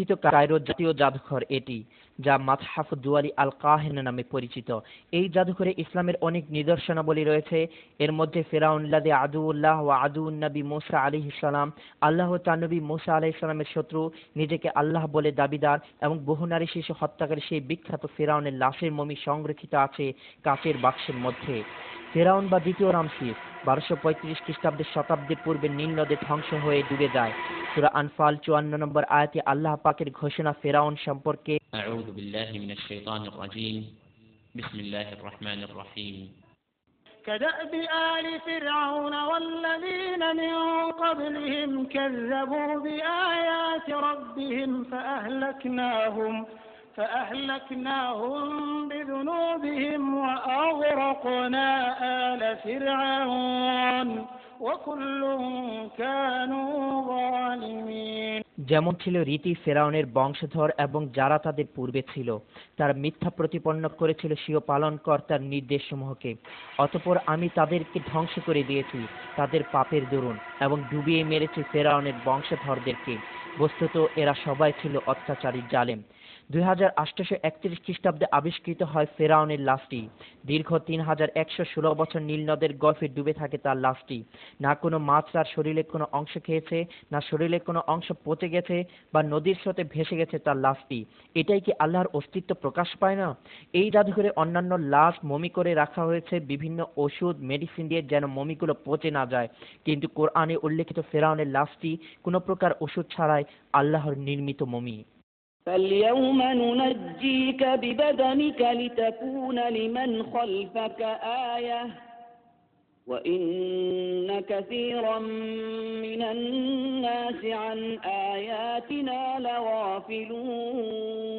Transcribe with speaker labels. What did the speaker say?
Speaker 1: স্থিত কায়রো জাতীয় জাদুঘর এটি, যা মাতহাফ দুয়ালি আল কাহিনা নামে পরিচিত। এই জাদুঘরে ইসলামের অনেক নিদর্শনাবলী রয়েছে। এর মধ্যে ফেরাউন লাযী আদুউল্লাহ ওয়া আদুউন নবী মূসা আলাইহিস সালাম, আল্লাহ ও তার নবী মূসা আলাইহিস সালামের শত্রু, নিজেকে আল্লাহ বলে দাবিদার এবং বহু নারী শিশু হত্যাকারী সেই বিখ্যাত ফেরাউনের লাশের মমি সংরক্ষিত আছে কাচের বাক্সের মধ্যে। ফেরাউন বা দ্বিতীয় রামসিস 1235 খ্রিস্টাব্দের শতাব্দীর পূর্বে নীল নদে ধ্বংস হয়ে ডুবে যায়। সূরা আনফাল 54 নম্বর আয়াতে আল্লাহ পাকের ঘোষণা ফেরাউন সম্পর্কে,
Speaker 2: আউযু বিল্লাহি মিনাশ শাইতানির রাজীম, বিসমিল্লাহির রহমানির রহিম।
Speaker 3: كدأب آل فرعون والذين من قبلهم كذبوا بآيات ربهم فأهلكناهم بذنوبهم وأغرقنا آل فرعون وكل كانوا ظالمين।
Speaker 1: যেমন ছিল রীতি ফেরাউনের বংশধর এবং যারা তাদের পূর্বে ছিল, তারা মিথ্যা প্রতিপন্ন করেছিল স্বীয় পালনকর্তার নির্দেশসমূহকে। অতঃপর আমি তাদেরকে ধ্বংস করে দিয়েছি তাদের পাপের দরুন এবং ডুবিয়ে মেরেছি ফেরাউনের বংশধরদেরকে। বস্তুত এরা সবাই ছিল অত্যাচারী জালেম। 2831 খ্রিস্টাব্দে আবিষ্কৃত হয় ফেরাউনের লাশটি। দীর্ঘ 3116 বছর নীল নদের গর্ভে ডুবে থাকে তার লাশটি। না কোনো মাছ তার শরীরের কোনো অংশ খেয়েছে, না শরীরের কোনো অংশ পচে গেছে বা নদীর স্রোতে ভেসে গেছে তার লাশটি। এটাই কি আল্লাহর অস্তিত্ব প্রকাশ পায় না? এই জাদুঘরে অন্যান্য লাশ মমি করে রাখা হয়েছে বিভিন্ন ওষুধ মেডিসিন দিয়ে, যেন মমিগুলো পচে না যায়। কিন্তু কোরআনে উল্লেখিত ফেরাউনের লাশটি কোনো প্রকার ওষুধ ছাড়াই আল্লাহর নির্মিত মমি।
Speaker 4: فاليوم ننجيك ببدنك لتكون لمن خلفك آية وإن كثيرا من الناس عن آياتنا لغافلون